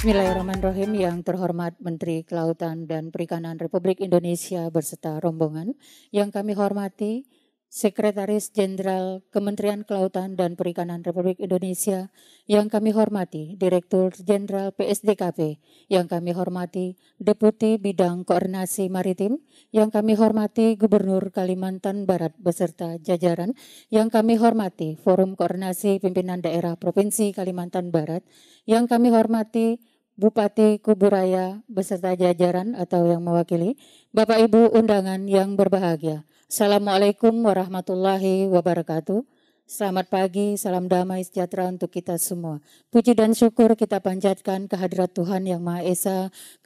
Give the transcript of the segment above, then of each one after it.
Bismillahirrahmanirrahim. Yang terhormat Menteri Kelautan dan Perikanan Republik Indonesia beserta rombongan, yang kami hormati Sekretaris Jenderal Kementerian Kelautan dan Perikanan Republik Indonesia, yang kami hormati Direktur Jenderal PSDKP, yang kami hormati Deputi Bidang Koordinasi Maritim, yang kami hormati Gubernur Kalimantan Barat beserta jajaran, yang kami hormati Forum Koordinasi Pimpinan Daerah Provinsi Kalimantan Barat, yang kami hormati Bupati Kuburaya beserta jajaran atau yang mewakili, Bapak Ibu undangan yang berbahagia. Assalamualaikum warahmatullahi wabarakatuh. Selamat pagi, salam damai sejahtera untuk kita semua. Puji dan syukur kita panjatkan kehadirat Tuhan Yang Maha Esa,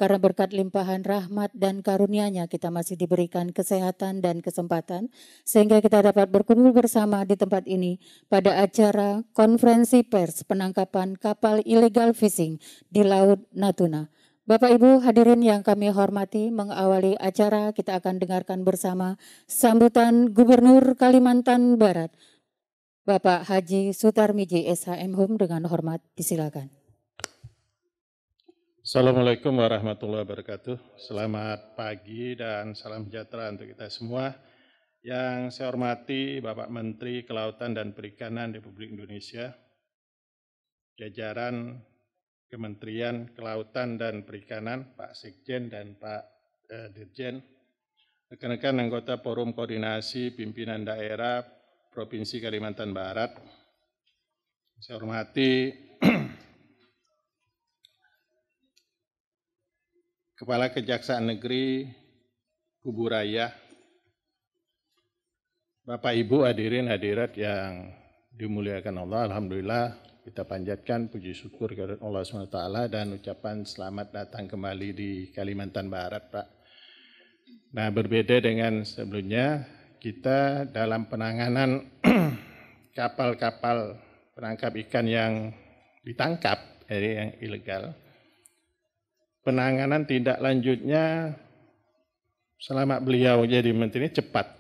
karena berkat limpahan rahmat dan karunia-Nya kita masih diberikan kesehatan dan kesempatan, sehingga kita dapat berkumpul bersama di tempat ini pada acara konferensi pers penangkapan kapal illegal fishing di Laut Natuna. Bapak Ibu hadirin yang kami hormati, mengawali acara kita akan dengarkan bersama sambutan Gubernur Kalimantan Barat, Bapak Haji Sutarmiji SHM Hum, dengan hormat disilakan. Assalamualaikum warahmatullahi wabarakatuh. Selamat pagi dan salam sejahtera untuk kita semua. Yang saya hormati Bapak Menteri Kelautan dan Perikanan Republik Indonesia, jajaran Kementerian Kelautan dan Perikanan, Pak Sekjen dan Pak Dirjen, rekan-rekan anggota Forum Koordinasi Pimpinan Daerah Provinsi Kalimantan Barat. Saya hormati Kepala Kejaksaan Negeri Kuburaya, Bapak Ibu hadirin hadirat yang dimuliakan Allah, alhamdulillah kita panjatkan puji syukur kepada Allah SWT dan ucapan selamat datang kembali di Kalimantan Barat, Pak. Nah, berbeda dengan sebelumnya, kita dalam penanganan kapal-kapal penangkap ikan yang ditangkap dari yang ilegal, penanganan tindak lanjutnya selama beliau jadi menteri cepat.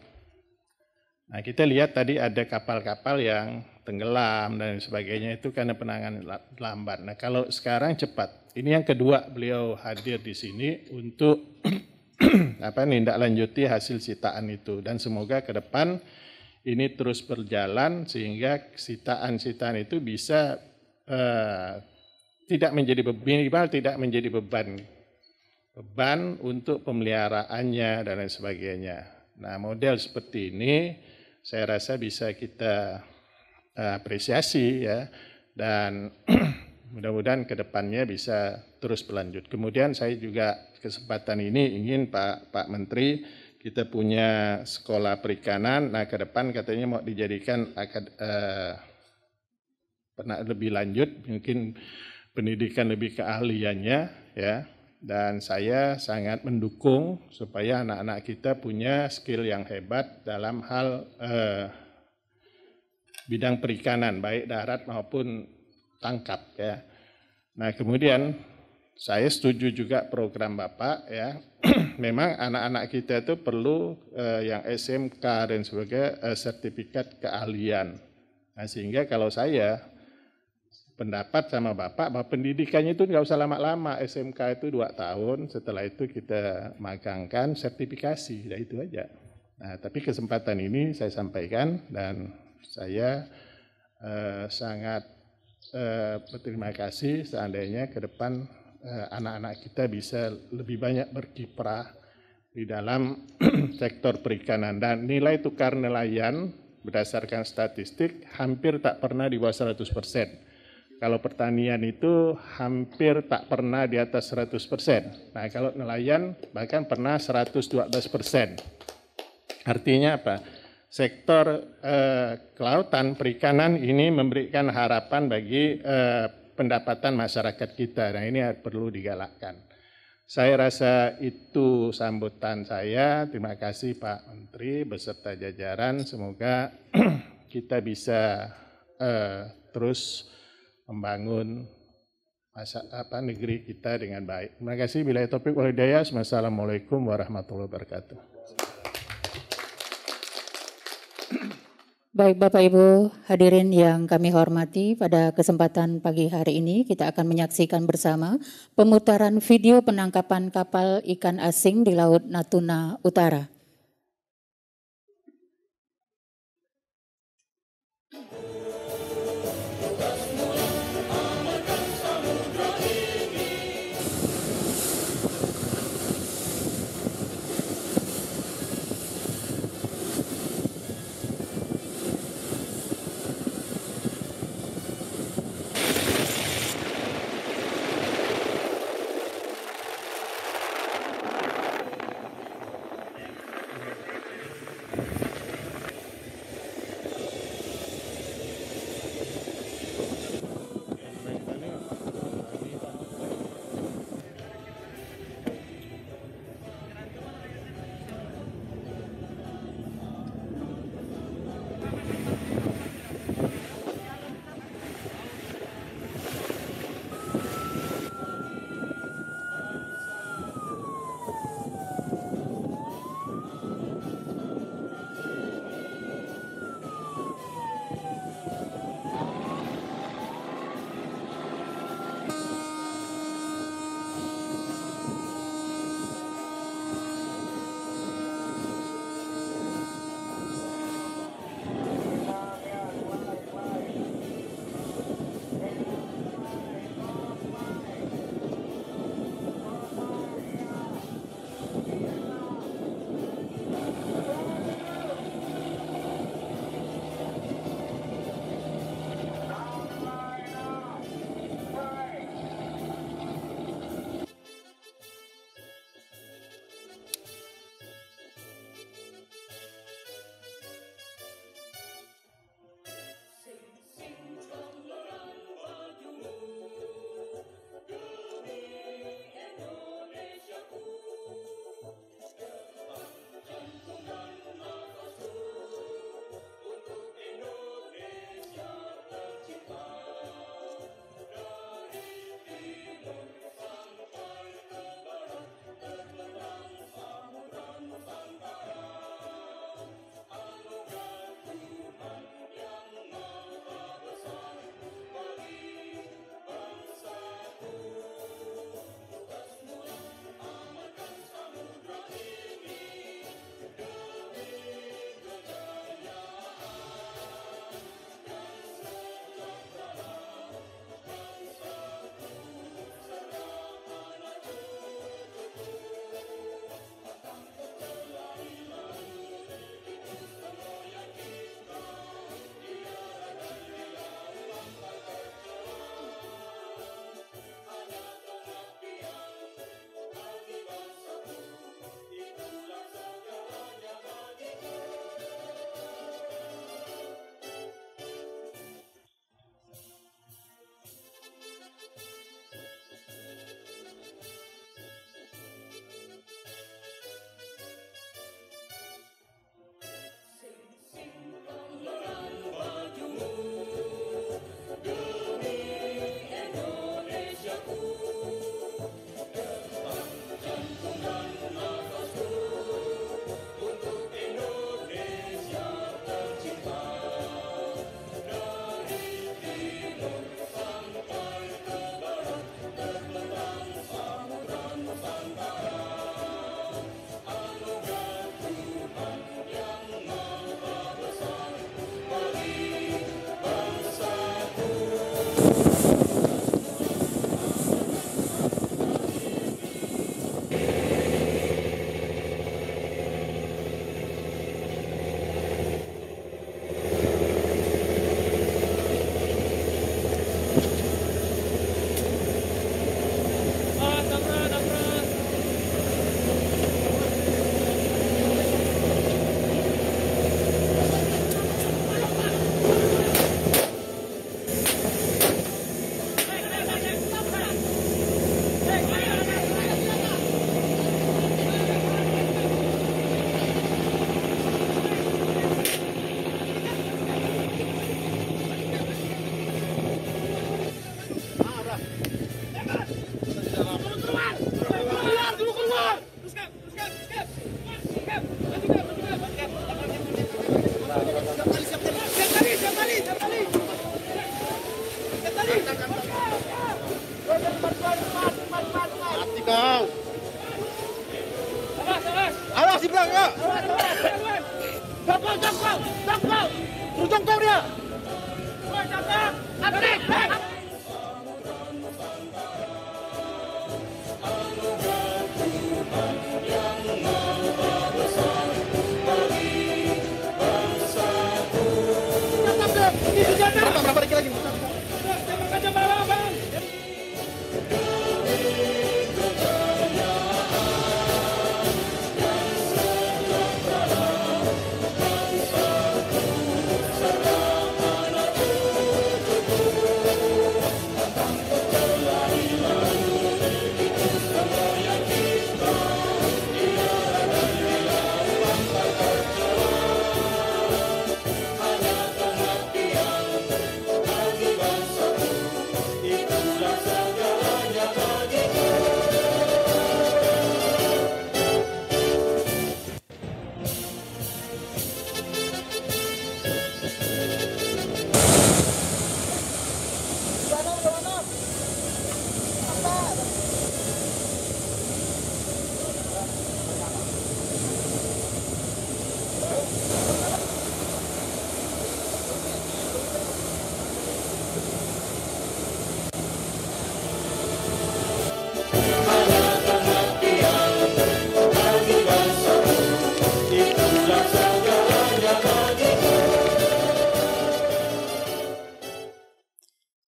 Nah, kita lihat tadi ada kapal-kapal yang tenggelam dan sebagainya, itu karena penanganan lambat. Nah, kalau sekarang cepat. Ini yang kedua beliau hadir di sini untuk nindaklanjuti hasil sitaan itu, dan semoga ke depan ini terus berjalan sehingga sitaan-sitaan itu bisa tidak menjadi minimal tidak menjadi beban untuk pemeliharaannya dan lain sebagainya. Nah, model seperti ini saya rasa bisa kita apresiasi ya, dan mudah-mudahan ke depannya bisa terus berlanjut. Kemudian saya juga kesempatan ini ingin Pak Menteri, kita punya sekolah perikanan, nah ke depan katanya mau dijadikan lebih lanjut, mungkin pendidikan lebih keahliannya ya. Dan saya sangat mendukung supaya anak-anak kita punya skill yang hebat dalam hal bidang perikanan, baik darat maupun tangkap ya. Nah, kemudian saya setuju juga program Bapak ya. Memang anak-anak kita itu perlu yang SMK dan sebagainya sertifikat keahlian. Nah, sehingga kalau saya pendapat sama Bapak bahwa pendidikannya itu nggak usah lama-lama, SMK itu 2 tahun, setelah itu kita magangkan sertifikasi, ya itu aja. Nah, tapi kesempatan ini saya sampaikan dan saya sangat berterima kasih seandainya ke depan anak-anak kita bisa lebih banyak berkiprah di dalam sektor perikanan, dan nilai tukar nelayan berdasarkan statistik hampir tak pernah di bawah 100%. Kalau pertanian itu hampir tak pernah di atas 100%. Nah, kalau nelayan bahkan pernah 112%. Artinya apa? Sektor kelautan perikanan ini memberikan harapan bagi pendapatan masyarakat kita. Nah, ini perlu digalakkan. Saya rasa itu sambutan saya. Terima kasih Pak Menteri beserta jajaran. Semoga kita bisa terus membangun negeri kita dengan baik. Terima kasih. Billahi taufiq wal hidayah. Wassalamualaikum warahmatullahi wabarakatuh. Baik Bapak Ibu hadirin yang kami hormati, pada kesempatan pagi hari ini kita akan menyaksikan bersama pemutaran video penangkapan kapal ikan asing di Laut Natuna Utara. Mati kau. Awas di belakang. Jongkok. Terus jongkok dia. Berapa dikit lagi?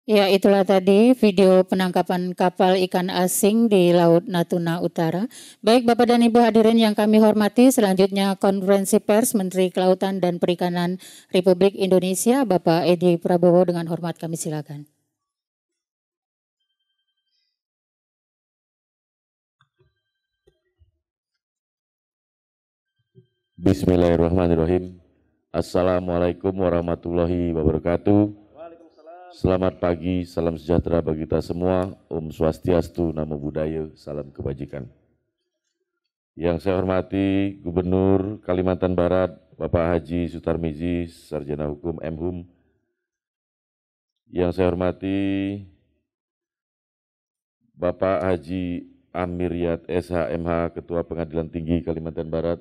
Ya, itulah tadi video penangkapan kapal ikan asing di Laut Natuna Utara. Baik Bapak dan Ibu hadirin yang kami hormati, selanjutnya konferensi pers Menteri Kelautan dan Perikanan Republik Indonesia, Bapak Edi Prabowo, dengan hormat kami silakan. Bismillahirrahmanirrahim. Assalamualaikum warahmatullahi wabarakatuh. Selamat pagi, salam sejahtera bagi kita semua. Om Swastiastu, Namo Buddhaya, salam kebajikan. Yang saya hormati Gubernur Kalimantan Barat, Bapak Haji Sutarmizi, Sarjana Hukum MHUM. Yang saya hormati Bapak Haji Amiriyat SHMH, Ketua Pengadilan Tinggi Kalimantan Barat.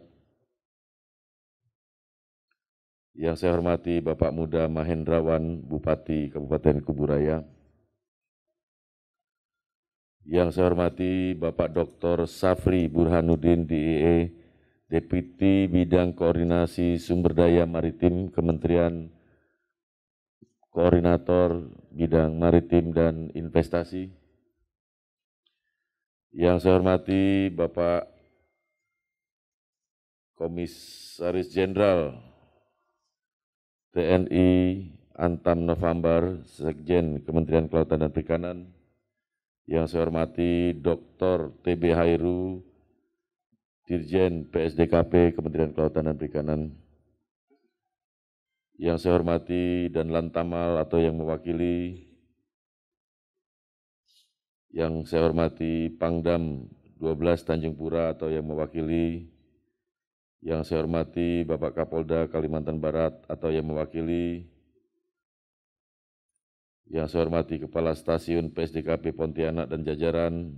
Yang saya hormati Bapak Muda Mahendrawan, Bupati Kabupaten Kuburaya. Yang saya hormati Bapak Dr. Safri Burhanuddin, DIE, Deputi Bidang Koordinasi Sumber Daya Maritim Kementerian Koordinator Bidang Maritim dan Investasi. Yang saya hormati Bapak Komisaris Jenderal TNI Antam November, Sekjen Kementerian Kelautan dan Perikanan. Yang saya hormati Dr. TB Hairu, Dirjen PSDKP Kementerian Kelautan dan Perikanan. Yang saya hormati dan Lantamal atau yang mewakili. Yang saya hormati Pangdam 12 Tanjung Pura atau yang mewakili. Yang saya hormati Bapak Kapolda Kalimantan Barat atau yang mewakili. Yang saya hormati Kepala Stasiun PSDKP Pontianak dan jajaran,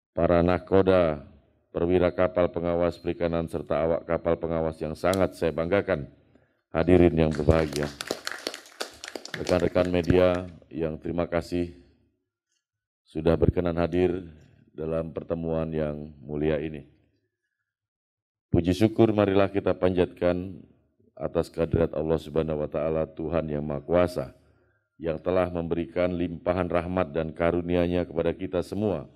para nahkoda, perwira kapal pengawas perikanan, serta awak kapal pengawas yang sangat saya banggakan. Hadirin yang berbahagia. Rekan-rekan media yang terima kasih sudah berkenan hadir dalam pertemuan yang mulia ini. Puji syukur marilah kita panjatkan atas kehadirat Allah Subhanahu wa Ta'ala, Tuhan yang Maha Kuasa, yang telah memberikan limpahan rahmat dan karunia-Nya kepada kita semua,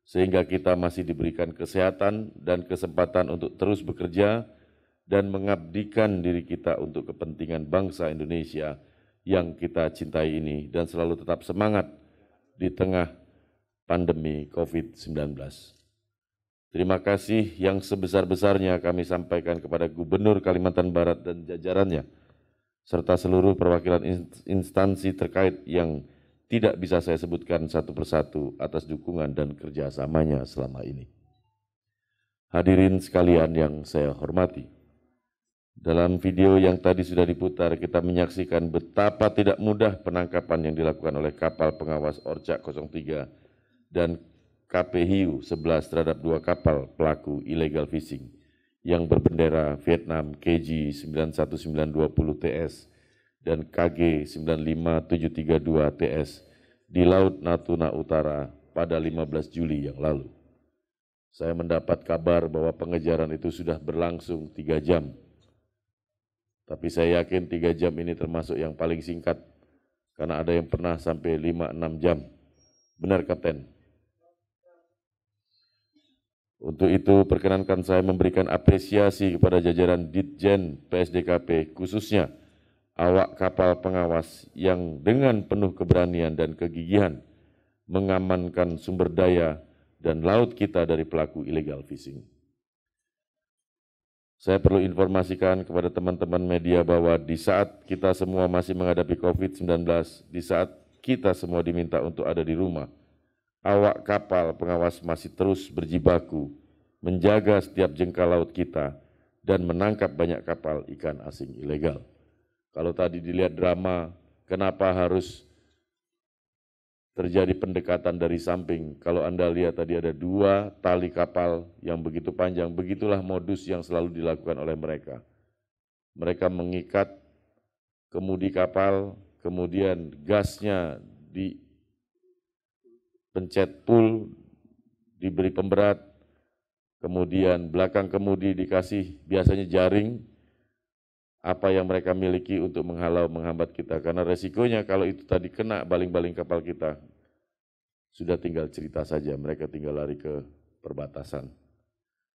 sehingga kita masih diberikan kesehatan dan kesempatan untuk terus bekerja dan mengabdikan diri kita untuk kepentingan bangsa Indonesia yang kita cintai ini, dan selalu tetap semangat di tengah pandemi COVID-19. Terima kasih yang sebesar-besarnya kami sampaikan kepada Gubernur Kalimantan Barat dan jajarannya, serta seluruh perwakilan instansi terkait yang tidak bisa saya sebutkan satu persatu atas dukungan dan kerjasamanya selama ini. Hadirin sekalian yang saya hormati, Dalam video yang tadi sudah diputar, kita menyaksikan betapa tidak mudah penangkapan yang dilakukan oleh kapal pengawas Orca 03 dan KP Hiu 11 terhadap 2 kapal pelaku illegal fishing yang berbendera Vietnam KG 91920 TS dan KG 95732 TS di Laut Natuna Utara pada 15 Juli yang lalu. Saya mendapat kabar bahwa pengejaran itu sudah berlangsung 3 jam. Tapi saya yakin 3 jam ini termasuk yang paling singkat, karena ada yang pernah sampai 5-6 jam. Benar, Kapten? Untuk itu, perkenankan saya memberikan apresiasi kepada jajaran Ditjen PSDKP, khususnya awak kapal pengawas yang dengan penuh keberanian dan kegigihan mengamankan sumber daya dan laut kita dari pelaku illegal fishing. Saya perlu informasikan kepada teman-teman media bahwa di saat kita semua masih menghadapi COVID-19, di saat kita semua diminta untuk ada di rumah, awak kapal pengawas masih terus berjibaku, menjaga setiap jengkal laut kita, dan menangkap banyak kapal ikan asing ilegal. Kalau tadi dilihat drama, kenapa harus terjadi pendekatan dari samping? Kalau Anda lihat tadi ada 2 tali kapal yang begitu panjang, begitulah modus yang selalu dilakukan oleh mereka. Mereka mengikat kemudi kapal, kemudian gasnya dipencet pull, diberi pemberat, kemudian belakang kemudi dikasih biasanya jaring, apa yang mereka miliki untuk menghalau, menghambat kita. Karena resikonya kalau itu tadi kena baling-baling kapal kita, sudah tinggal cerita saja, mereka tinggal lari ke perbatasan.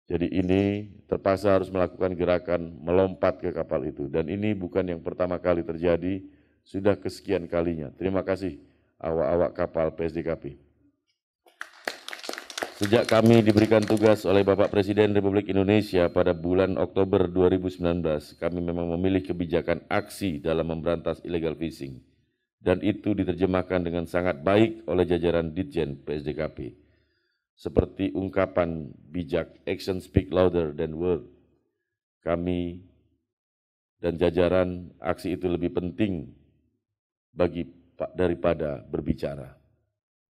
Jadi ini terpaksa harus melakukan gerakan melompat ke kapal itu. Dan ini bukan yang pertama kali terjadi, sudah kesekian kalinya. Terima kasih awak-awak kapal PSDKP. Sejak kami diberikan tugas oleh Bapak Presiden Republik Indonesia pada bulan Oktober 2019, kami memang memilih kebijakan aksi dalam memberantas illegal fishing. Dan itu diterjemahkan dengan sangat baik oleh jajaran Ditjen PSDKP. Seperti ungkapan bijak, action speak louder than word. Kami dan jajaran aksi itu lebih penting daripada berbicara.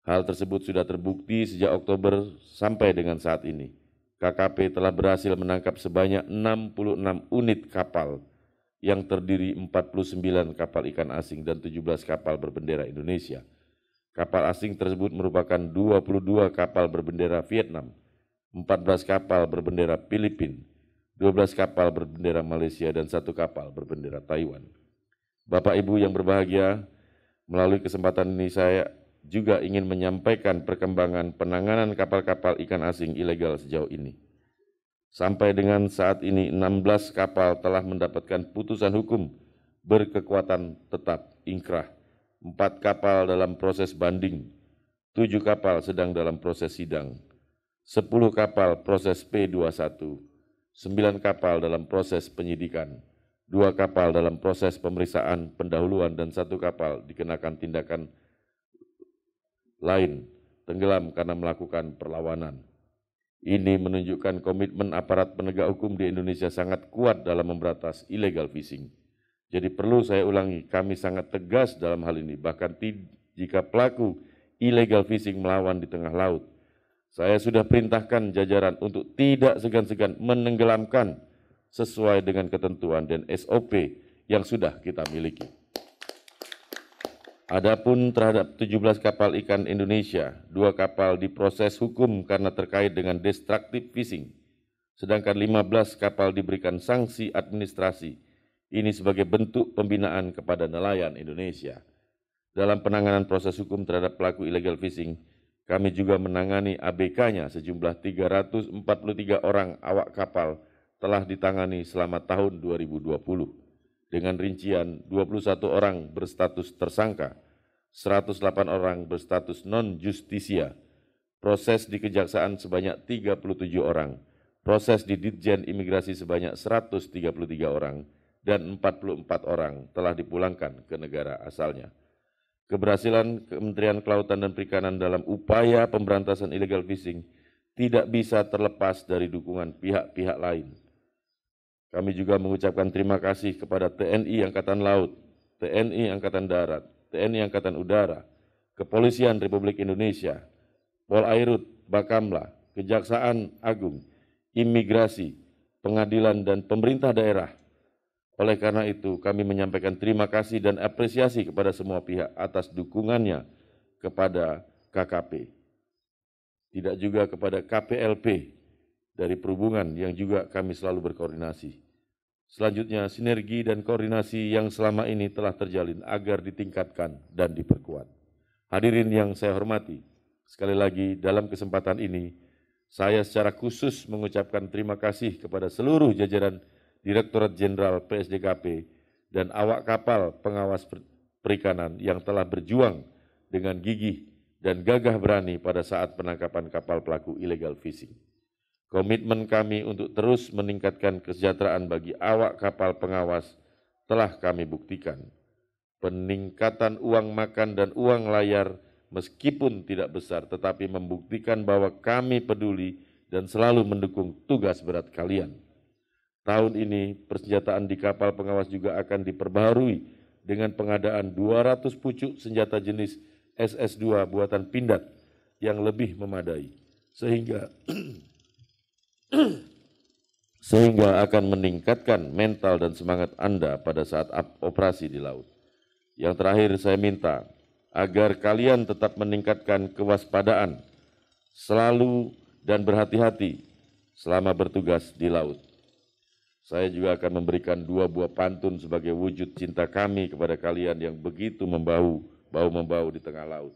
Hal tersebut sudah terbukti sejak Oktober sampai dengan saat ini. KKP telah berhasil menangkap sebanyak 66 unit kapal yang terdiri 49 kapal ikan asing dan 17 kapal berbendera Indonesia. Kapal asing tersebut merupakan 22 kapal berbendera Vietnam, 14 kapal berbendera Filipina, 12 kapal berbendera Malaysia, dan 1 kapal berbendera Taiwan. Bapak Ibu yang berbahagia, melalui kesempatan ini saya juga ingin menyampaikan perkembangan penanganan kapal-kapal ikan asing ilegal sejauh ini. Sampai dengan saat ini 16 kapal telah mendapatkan putusan hukum berkekuatan tetap inkrah, 4 kapal dalam proses banding, 7 kapal sedang dalam proses sidang, 10 kapal proses P21, 9 kapal dalam proses penyidikan, 2 kapal dalam proses pemeriksaan pendahuluan, dan 1 kapal dikenakan tindakan lain, tenggelam karena melakukan perlawanan. Ini menunjukkan komitmen aparat penegak hukum di Indonesia sangat kuat dalam memberantas illegal fishing. Jadi perlu saya ulangi, kami sangat tegas dalam hal ini. Bahkan jika pelaku illegal fishing melawan di tengah laut, saya sudah perintahkan jajaran untuk tidak segan-segan menenggelamkan sesuai dengan ketentuan dan SOP yang sudah kita miliki. Adapun terhadap 17 kapal ikan Indonesia, 2 kapal diproses hukum karena terkait dengan destructive fishing, sedangkan 15 kapal diberikan sanksi administrasi. Ini sebagai bentuk pembinaan kepada nelayan Indonesia. Dalam penanganan proses hukum terhadap pelaku illegal fishing, kami juga menangani ABK-nya sejumlah 343 orang awak kapal telah ditangani selama tahun 2020. Dengan rincian 21 orang berstatus tersangka, 108 orang berstatus non-justisia, proses di Kejaksaan sebanyak 37 orang, proses di Ditjen Imigrasi sebanyak 133 orang, dan 44 orang telah dipulangkan ke negara asalnya. Keberhasilan Kementerian Kelautan dan Perikanan dalam upaya pemberantasan illegal fishing tidak bisa terlepas dari dukungan pihak-pihak lain. Kami juga mengucapkan terima kasih kepada TNI Angkatan Laut, TNI Angkatan Darat, TNI Angkatan Udara, Kepolisian Republik Indonesia, Polairut, Bakamla, Kejaksaan Agung, Imigrasi, Pengadilan, dan pemerintah daerah. Oleh karena itu, kami menyampaikan terima kasih dan apresiasi kepada semua pihak atas dukungannya kepada KKP. Tidak juga kepada KPLP dari Perhubungan yang juga kami selalu berkoordinasi. Selanjutnya, sinergi dan koordinasi yang selama ini telah terjalin agar ditingkatkan dan diperkuat. Hadirin yang saya hormati, sekali lagi dalam kesempatan ini, saya secara khusus mengucapkan terima kasih kepada seluruh jajaran Direktorat Jenderal PSDKP dan awak kapal pengawas perikanan yang telah berjuang dengan gigih dan gagah berani pada saat penangkapan kapal pelaku illegal fishing. Komitmen kami untuk terus meningkatkan kesejahteraan bagi awak kapal pengawas telah kami buktikan. Peningkatan uang makan dan uang layar meskipun tidak besar tetapi membuktikan bahwa kami peduli dan selalu mendukung tugas berat kalian. Tahun ini persenjataan di kapal pengawas juga akan diperbaharui dengan pengadaan 200 pucuk senjata jenis SS2 buatan Pindad yang lebih memadai, sehingga akan meningkatkan mental dan semangat Anda pada saat operasi di laut. Yang terakhir saya minta agar kalian tetap meningkatkan kewaspadaan selalu dan berhati-hati selama bertugas di laut. Saya juga akan memberikan 2 buah pantun sebagai wujud cinta kami kepada kalian yang begitu bau-membau di tengah laut.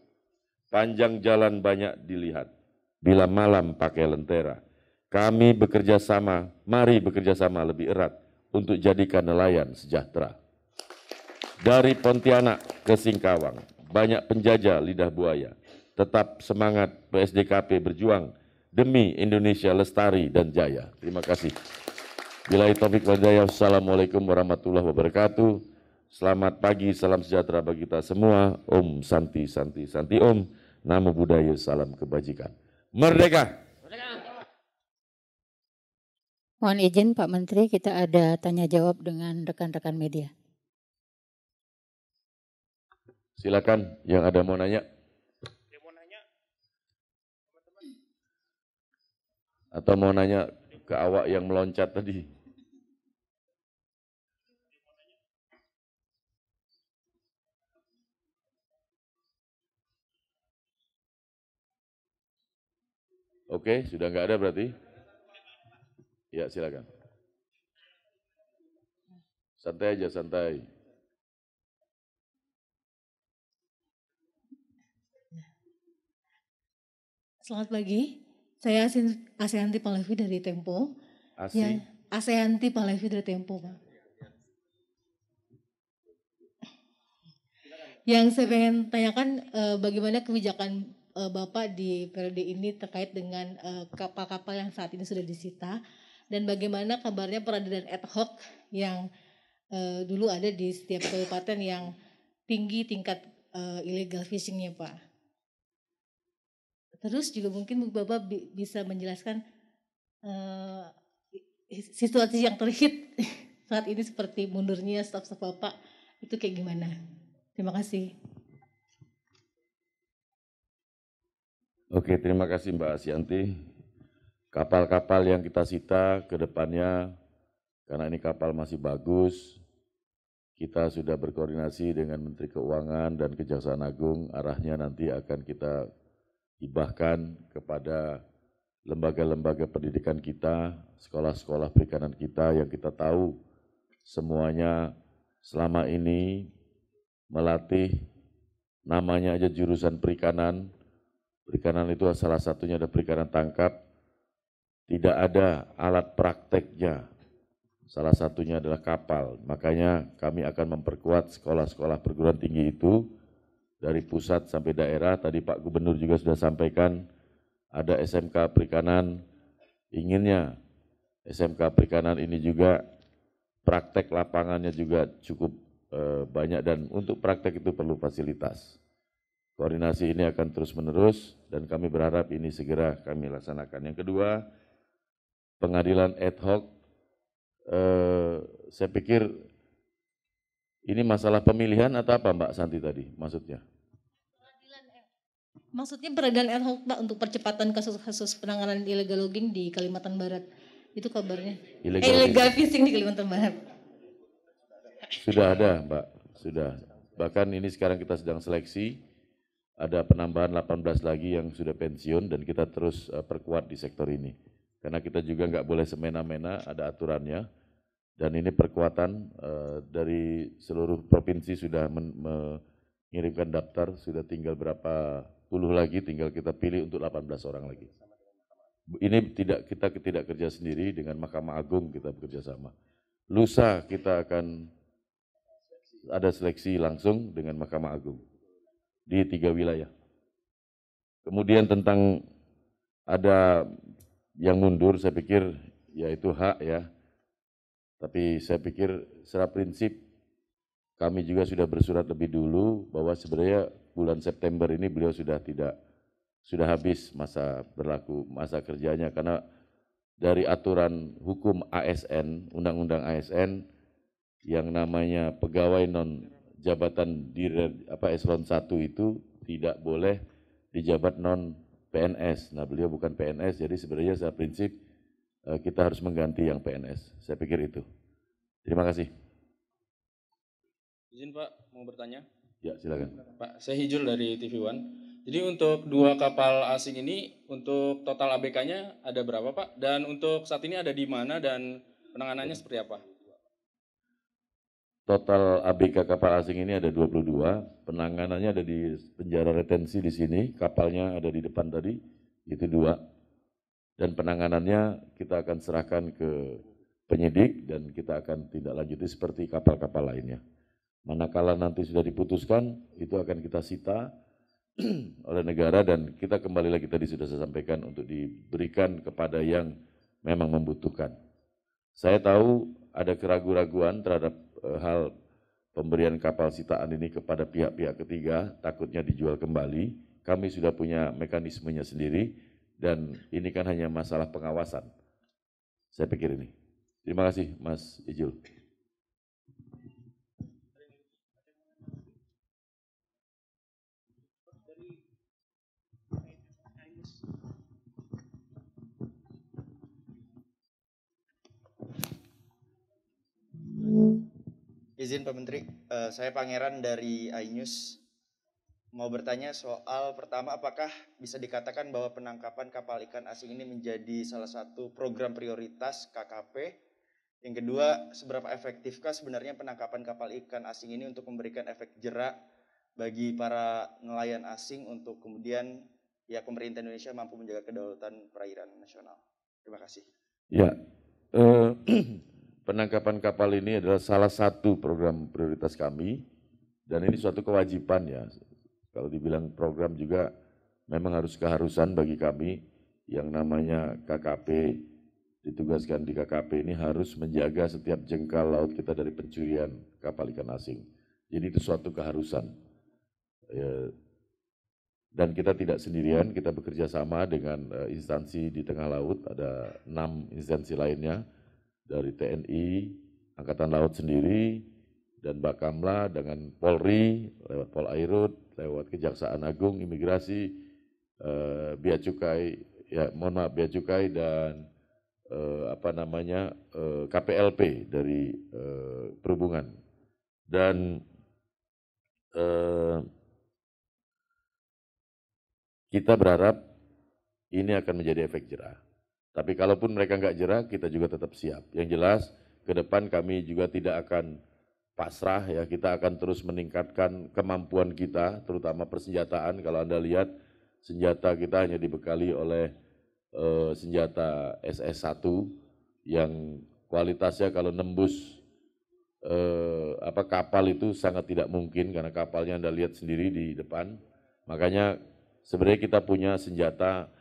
Panjang jalan banyak dilihat, bila malam pakai lentera. Kami bekerja sama, mari bekerja sama lebih erat untuk jadikan nelayan sejahtera. Dari Pontianak ke Singkawang, banyak penjajah lidah buaya. Tetap semangat PSDKP berjuang demi Indonesia lestari dan jaya. Terima kasih. Billahi taufiq wal hidayah. Assalamualaikum warahmatullahi wabarakatuh. Selamat pagi, salam sejahtera bagi kita semua. Om Santi Santi Santi Om. Namo Buddhaya, salam kebajikan. Merdeka! Mohon izin Pak Menteri, kita ada tanya jawab dengan rekan-rekan media. Silakan yang ada mau nanya. Atau mau nanya ke awak yang meloncat tadi. Oke, sudah enggak ada berarti? Ya, silakan. Santai aja, santai. Selamat pagi, saya Aseanti Palevi dari Tempo. Aseanti Palevi dari Tempo, Pak. Yang saya pengen tanyakan bagaimana kebijakan Bapak di periode ini terkait dengan kapal-kapal yang saat ini sudah disita, dan bagaimana kabarnya peradilan ad hoc yang dulu ada di setiap kabupaten yang tinggi tingkat illegal fishing-nya, Pak. Terus juga mungkin Bapak bisa menjelaskan situasi yang terhit saat ini seperti mundurnya staf-staf Bapak itu kayak gimana? Terima kasih. Oke, terima kasih Mbak Asyanti. Kapal-kapal yang kita sita ke depannya, karena ini kapal masih bagus, kita sudah berkoordinasi dengan Menteri Keuangan dan Kejaksaan Agung, arahnya nanti akan kita hibahkan kepada lembaga-lembaga pendidikan kita, sekolah-sekolah perikanan kita yang kita tahu semuanya selama ini melatih, namanya aja jurusan perikanan. Perikanan itu salah satunya ada perikanan tangkap, tidak ada alat prakteknya, salah satunya adalah kapal. Makanya kami akan memperkuat sekolah-sekolah perguruan tinggi itu, dari pusat sampai daerah. Tadi Pak Gubernur juga sudah sampaikan, ada SMK Perikanan, inginnya SMK Perikanan ini juga praktek lapangannya juga cukup banyak, dan untuk praktek itu perlu fasilitas. Koordinasi ini akan terus-menerus dan kami berharap ini segera kami laksanakan. Yang kedua, pengadilan ad hoc Saya pikir ini masalah pemilihan atau apa Mbak Santi tadi maksudnya? Maksudnya peradilan ad hoc Pak untuk percepatan kasus-kasus penanganan illegal logging di Kalimantan Barat. Itu kabarnya. Illegal fishing di Kalimantan Barat. Sudah ada Mbak, sudah. Bahkan ini sekarang kita sedang seleksi, ada penambahan 18 lagi yang sudah pensiun dan kita terus perkuat di sektor ini. Karena kita juga nggak boleh semena-mena, ada aturannya. Dan ini perkuatan dari seluruh provinsi sudah mengirimkan daftar, sudah tinggal berapa puluh lagi, tinggal kita pilih untuk 18 orang lagi. Ini kita tidak kerja sendiri, dengan Mahkamah Agung kita bekerja sama. Lusa kita akan ada seleksi langsung dengan Mahkamah Agung di 3 wilayah. Kemudian tentang ada yang mundur, saya pikir ya itu hak ya. Tapi saya pikir secara prinsip kami juga sudah bersurat lebih dulu bahwa sebenarnya bulan September ini beliau sudah habis masa berlaku, masa kerjanya, karena dari aturan hukum ASN, Undang-Undang ASN, yang namanya pegawai non jabatan di eselon 1 itu tidak boleh dijabat non PNS. Nah beliau bukan PNS, jadi sebenarnya secara prinsip kita harus mengganti yang PNS. Saya pikir itu. Terima kasih. Izin Pak, mau bertanya? Ya, silakan. Pak, saya Hijul dari TV One. Jadi untuk 2 kapal asing ini, untuk total ABK-nya ada berapa Pak? Dan untuk saat ini ada di mana dan penanganannya seperti apa? Total ABK kapal asing ini ada 22, penanganannya ada di penjara retensi di sini, kapalnya ada di depan tadi, itu 2. Dan penanganannya kita akan serahkan ke penyidik dan kita akan tindak lanjuti seperti kapal-kapal lainnya. Manakala nanti sudah diputuskan, itu akan kita sita oleh negara dan kita kembali lagi tadi sudah saya sampaikan untuk diberikan kepada yang memang membutuhkan. Saya tahu ada keraguan-raguan terhadap hal pemberian kapal sitaan ini kepada pihak-pihak ketiga, takutnya dijual kembali. Kami sudah punya mekanismenya sendiri dan ini kan hanya masalah pengawasan. Saya pikir ini. Terima kasih Mas Ijul. Izin Pak Menteri, saya Pangeran dari iNews. Mau bertanya soal pertama, apakah bisa dikatakan bahwa penangkapan kapal ikan asing ini menjadi salah satu program prioritas KKP? Yang kedua, seberapa efektifkah sebenarnya penangkapan kapal ikan asing ini untuk memberikan efek jerak bagi para nelayan asing untuk kemudian ya pemerintah Indonesia mampu menjaga kedaulatan perairan nasional? Terima kasih. Ya, penangkapan kapal ini adalah salah satu program prioritas kami dan ini suatu kewajiban ya. Kalau dibilang program juga memang harus keharusan bagi kami yang namanya KKP, ditugaskan di KKP ini harus menjaga setiap jengkal laut kita dari pencurian kapal ikan asing. Jadi itu suatu keharusan. Dan kita tidak sendirian, kita bekerja sama dengan instansi di tengah laut, ada 6 instansi lainnya, dari TNI, Angkatan Laut sendiri, dan Bakamla dengan Polri, lewat Polairut, lewat Kejaksaan Agung, Imigrasi, Bea Cukai, ya mohon maaf Bea Cukai dan KPLP dari Perhubungan. Dan kita berharap ini akan menjadi efek jerah. Tapi kalaupun mereka nggak jerah, kita juga tetap siap. Yang jelas, ke depan kami juga tidak akan pasrah ya, kita akan terus meningkatkan kemampuan kita, terutama persenjataan. Kalau Anda lihat, senjata kita hanya dibekali oleh senjata SS1 yang kualitasnya kalau nembus kapal itu sangat tidak mungkin karena kapalnya Anda lihat sendiri di depan. Makanya sebenarnya kita punya senjata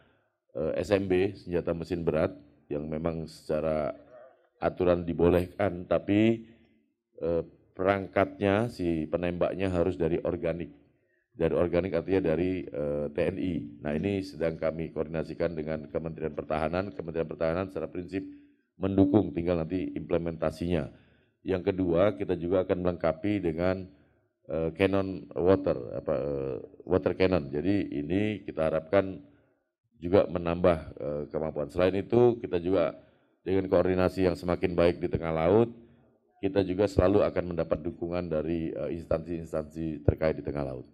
SMB, senjata mesin berat yang memang secara aturan dibolehkan, tapi perangkatnya si penembaknya harus dari organik. Dari organik artinya dari TNI. Nah ini sedang kami koordinasikan dengan Kementerian Pertahanan. Kementerian Pertahanan secara prinsip mendukung, tinggal nanti implementasinya. Yang kedua, kita juga akan melengkapi dengan cannon water cannon. Jadi ini kita harapkan juga menambah kemampuan. Selain itu, kita juga dengan koordinasi yang semakin baik di tengah laut, kita juga selalu akan mendapat dukungan dari instansi-instansi terkait di tengah laut.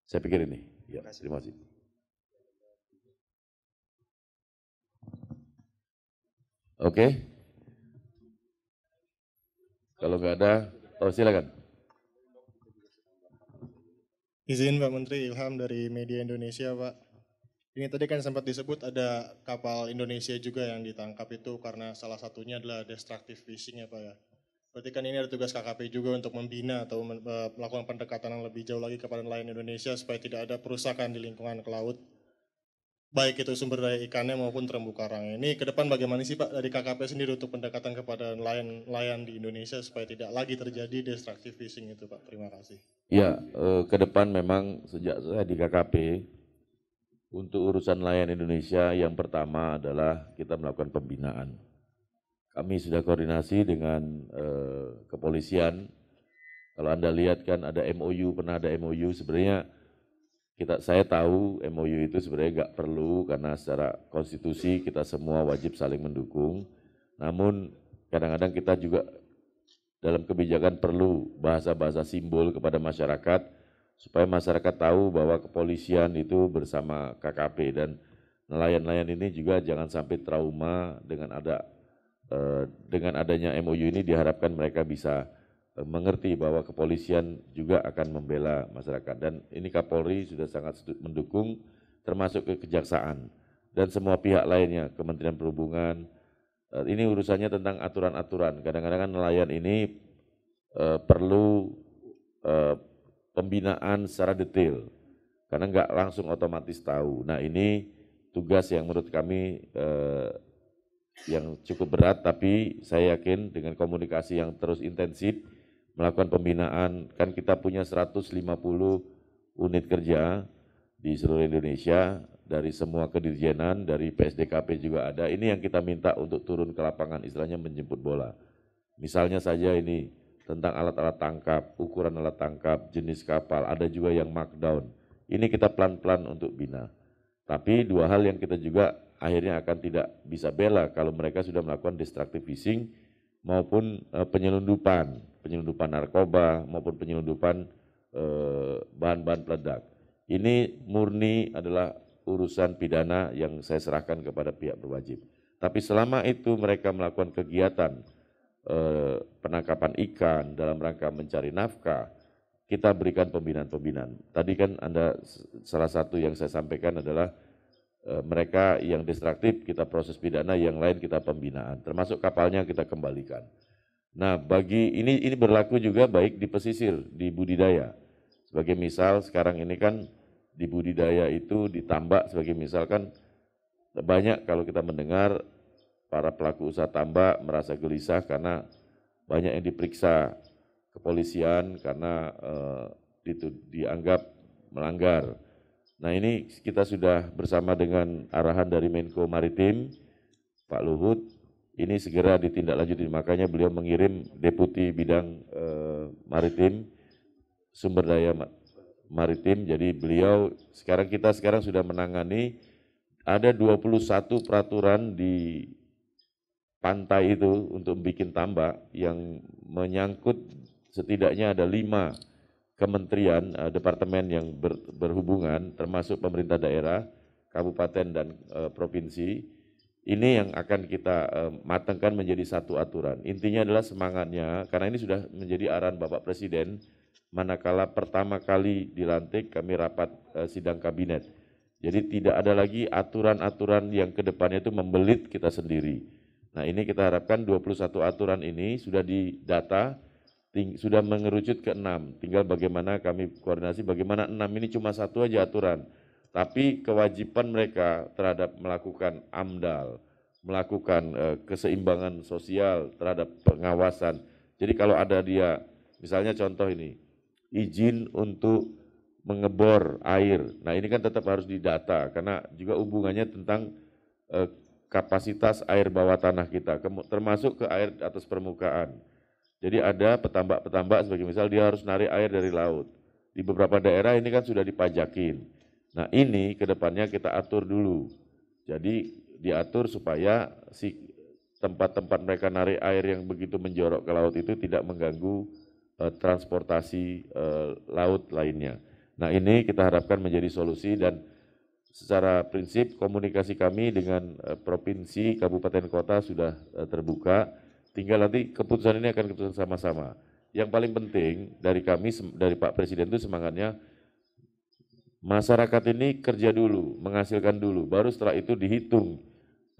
Saya pikir ini. Ya, terima kasih. Oke. Kalau nggak ada, silakan. Izin Pak Menteri, Ilham dari Media Indonesia, Pak. Ini tadi kan sempat disebut ada kapal Indonesia juga yang ditangkap itu karena salah satunya adalah destructive fishing ya Pak ya. Berarti kan ini ada tugas KKP juga untuk membina atau melakukan pendekatan yang lebih jauh lagi kepada nelayan Indonesia supaya tidak ada perusakan di lingkungan ke laut. Baik itu sumber daya ikannya maupun terumbu karang. Ini ke depan bagaimana sih Pak dari KKP sendiri untuk pendekatan kepada nelayan di Indonesia supaya tidak lagi terjadi destructive fishing itu Pak. Terima kasih. Ya, ke depan memang sejak saya di KKP, untuk urusan nelayan Indonesia yang pertama adalah kita melakukan pembinaan. Kami sudah koordinasi dengan kepolisian. Kalau Anda lihat kan ada MOU, pernah ada MOU, sebenarnya saya tahu MOU itu sebenarnya nggak perlu karena secara konstitusi kita semua wajib saling mendukung. Namun kadang-kadang kita juga dalam kebijakan perlu bahasa-bahasa simbol kepada masyarakat supaya masyarakat tahu bahwa kepolisian itu bersama KKP dan nelayan-nelayan ini juga jangan sampai trauma dengan adanya MOU ini. Diharapkan mereka bisa mengerti bahwa kepolisian juga akan membela masyarakat dan ini Kapolri sudah sangat mendukung termasuk ke kejaksaan dan semua pihak lainnya, Kementerian Perhubungan. Ini urusannya tentang aturan-aturan. Kadang-kadang kan nelayan ini perlu pembinaan secara detail karena nggak langsung otomatis tahu. Nah ini tugas yang menurut kami yang cukup berat, tapi saya yakin dengan komunikasi yang terus intensif melakukan pembinaan, kan kita punya 150 unit kerja di seluruh Indonesia, dari semua kedirjenan, dari PSDKP juga ada. Ini yang kita minta untuk turun ke lapangan, istilahnya menjemput bola. Misalnya saja ini tentang alat-alat tangkap, ukuran alat tangkap, jenis kapal, ada juga yang markdown. Ini kita pelan-pelan untuk bina. Tapi dua hal yang kita juga akhirnya akan tidak bisa bela kalau mereka sudah melakukan destructive fishing maupun penyelundupan narkoba maupun penyelundupan bahan-bahan peledak. Ini murni adalah urusan pidana yang saya serahkan kepada pihak berwajib. Tapi selama itu mereka melakukan kegiatan penangkapan ikan dalam rangka mencari nafkah, kita berikan pembinaan-pembinaan. Tadi kan salah satu yang saya sampaikan adalah mereka yang destruktif kita proses pidana, yang lain kita pembinaan, termasuk kapalnya kita kembalikan. Nah, ini berlaku juga baik di pesisir, di budidaya. Sebagai misal sekarang ini kan di budidaya itu ditambak, sebagai misalkan banyak kalau kita mendengar para pelaku usaha tambak merasa gelisah karena banyak yang diperiksa kepolisian karena dianggap melanggar. Nah ini kita sudah bersama dengan arahan dari Menko Maritim, Pak Luhut, ini segera ditindaklanjuti, makanya beliau mengirim Deputi Bidang Maritim, Sumber Daya Maritim, jadi beliau kita sekarang sudah menangani ada 21 peraturan di pantai itu untuk bikin tambak yang menyangkut setidaknya ada 5 kementerian, departemen yang berhubungan, termasuk pemerintah daerah, kabupaten dan provinsi. Ini yang akan kita matangkan menjadi satu aturan. Intinya adalah semangatnya, karena ini sudah menjadi arahan Bapak Presiden, manakala pertama kali dilantik kami rapat sidang kabinet. Jadi tidak ada lagi aturan-aturan yang kedepannya itu membelit kita sendiri. Nah ini kita harapkan 21 aturan ini sudah didata, sudah mengerucut ke 6, tinggal bagaimana kami koordinasi, bagaimana 6 ini cuma satu aja aturan, tapi kewajiban mereka terhadap melakukan AMDAL, melakukan keseimbangan sosial terhadap pengawasan. Jadi kalau ada dia, misalnya contoh ini, izin untuk mengebor air, nah ini kan tetap harus didata, karena juga hubungannya tentang kapasitas air bawah tanah kita, termasuk ke air atas permukaan. Jadi ada petambak-petambak sebagai misal dia harus narik air dari laut. Di beberapa daerah ini kan sudah dipajakin. Nah ini kedepannya kita atur dulu. Jadi diatur supaya si tempat-tempat mereka narik air yang begitu menjorok ke laut itu tidak mengganggu transportasi laut lainnya. Nah ini kita harapkan menjadi solusi dan secara prinsip komunikasi kami dengan provinsi, kabupaten, kota sudah terbuka. Tinggal nanti keputusan ini akan keputusan sama-sama. Yang paling penting dari kami, dari Pak Presiden itu semangatnya masyarakat ini kerja dulu, menghasilkan dulu, baru setelah itu dihitung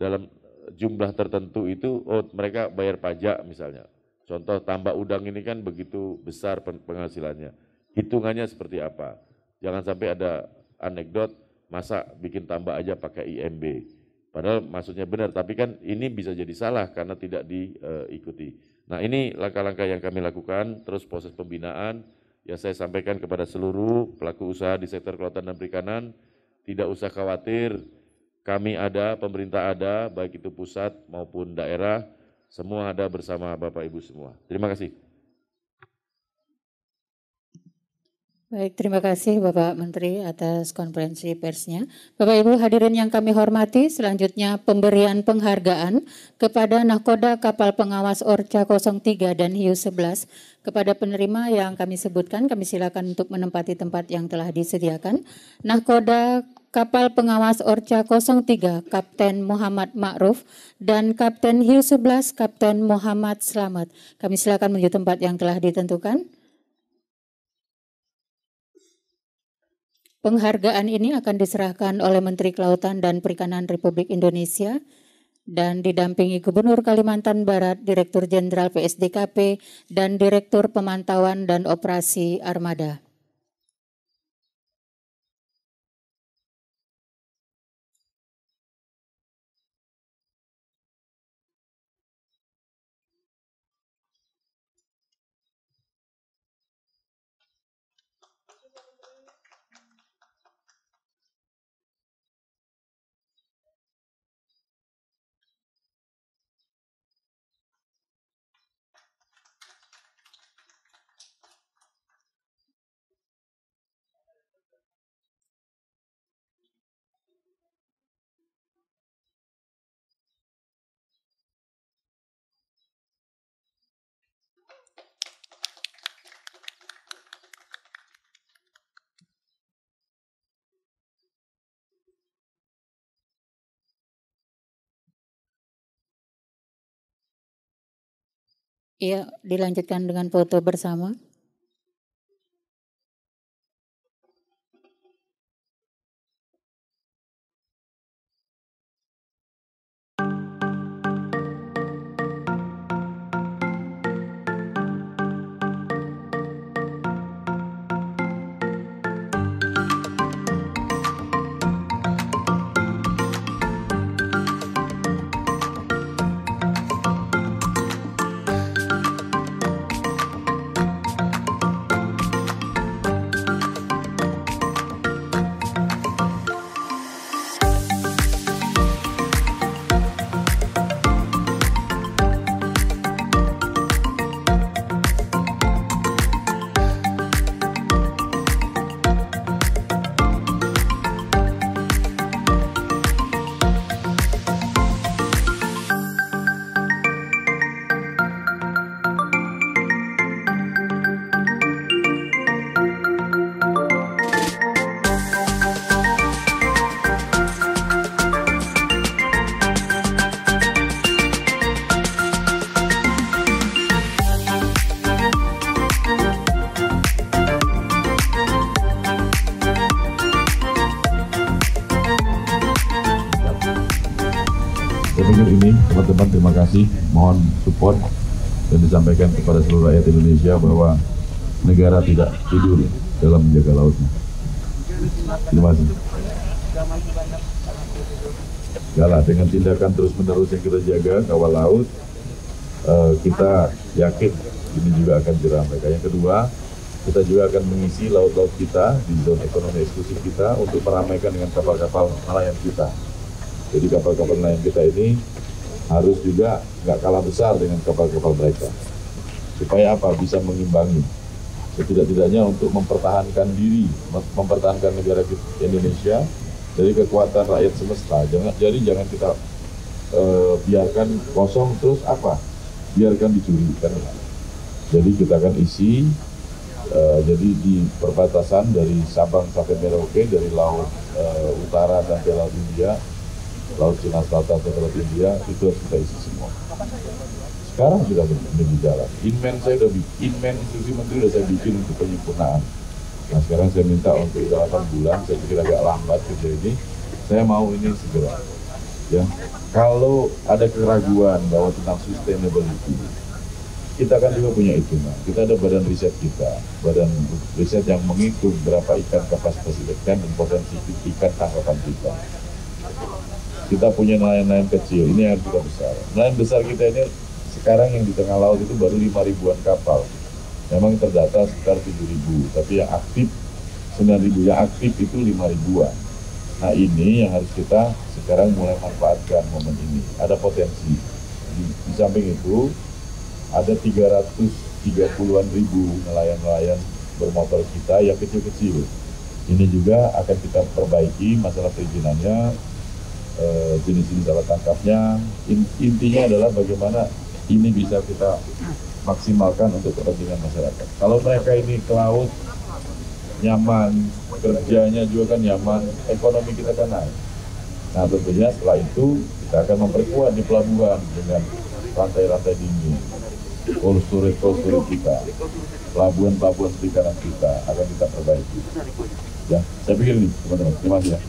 dalam jumlah tertentu itu, oh mereka bayar pajak misalnya. Contoh tambak udang ini kan begitu besar penghasilannya. Hitungannya seperti apa? Jangan sampai ada anekdot, masa bikin tambak aja pakai IMB. Padahal maksudnya benar, tapi kan ini bisa jadi salah karena tidak diikuti. Nah ini langkah-langkah yang kami lakukan, terus proses pembinaan, yang saya sampaikan kepada seluruh pelaku usaha di sektor kelautan dan perikanan, tidak usah khawatir, kami ada, pemerintah ada, baik itu pusat maupun daerah, semua ada bersama Bapak Ibu semua. Terima kasih. Baik, terima kasih Bapak Menteri atas konferensi persnya. Bapak Ibu hadirin yang kami hormati, selanjutnya pemberian penghargaan kepada Nahkoda Kapal Pengawas Orca 03 dan Hiu 11. Kepada penerima yang kami sebutkan, kami silakan untuk menempati tempat yang telah disediakan. Nahkoda Kapal Pengawas Orca 03, Kapten Muhammad Ma'ruf, dan Kapten Hiu 11, Kapten Muhammad Slamet. Kami silakan menuju tempat yang telah ditentukan. Penghargaan ini akan diserahkan oleh Menteri Kelautan dan Perikanan Republik Indonesia dan didampingi Gubernur Kalimantan Barat, Direktur Jenderal PSDKP, dan Direktur Pemantauan dan Operasi Armada. Iya, dilanjutkan dengan foto bersama. Ini teman-teman terima kasih, mohon support dan disampaikan kepada seluruh rakyat Indonesia bahwa negara tidak tidur dalam menjaga lautnya. Terima kasih. Yalah, dengan tindakan terus-menerus yang kita jaga kawal laut, kita yakin ini juga akan diramaikan. Yang kedua, kita juga akan mengisi laut-laut kita di zona ekonomi eksklusif kita untuk meramaikan dengan kapal-kapal nelayan kita. Jadi kapal-kapal nelayan kita ini harus juga nggak kalah besar dengan kapal-kapal mereka. Supaya apa? Bisa mengimbangi. Setidak-tidaknya untuk mempertahankan diri, mempertahankan negara Indonesia dari kekuatan rakyat semesta. Jadi jangan kita biarkan kosong terus apa? Biarkan dicuri. Kan? Jadi kita akan isi. Jadi di perbatasan dari Sabang sampai Merauke, dari laut utara sampai laut India, laut Cina Selatan sampai laut India, itu harus kita isi semua. Sekarang sudah berjalan. Inmen institusi menteri sudah saya bikin untuk penyempurnaan. Nah sekarang saya minta untuk 8 bulan, saya pikir agak lambat kerja ini. Saya mau ini segera. Ya, kalau ada keraguan bahwa tentang sustainability, kita kan juga punya hitungan. Kita ada badan riset kita, badan riset yang menghitung berapa ikan kapasitas ikan dan potensi ikan tangkapan kita. Kita punya nelayan-nelayan kecil, ini yang kita besar. Nelayan besar kita ini sekarang yang di tengah laut itu baru 5 ribuan kapal. Memang terdata sekitar 7.000, tapi yang aktif 9.000, yang aktif itu 5 ribuan. Nah ini yang harus kita sekarang mulai manfaatkan momen ini. Ada potensi. Di samping itu, ada 330-an ribu nelayan-nelayan bermotor kita yang kecil-kecil. Ini juga akan kita perbaiki masalah perizinannya, jenis-jenis alat tangkapnya. Intinya adalah bagaimana ini bisa kita maksimalkan untuk kepentingan masyarakat. Kalau mereka ini ke laut nyaman, kerjanya juga kan nyaman, ekonomi kita kan naik. Nah tentunya setelah itu kita akan memperkuat di pelabuhan dengan rantai-rantai dingin. Cold storage kita, pelabuhan perikanan kita akan kita perbaiki. Ya, saya pikir ini teman-teman. Terima kasih ya.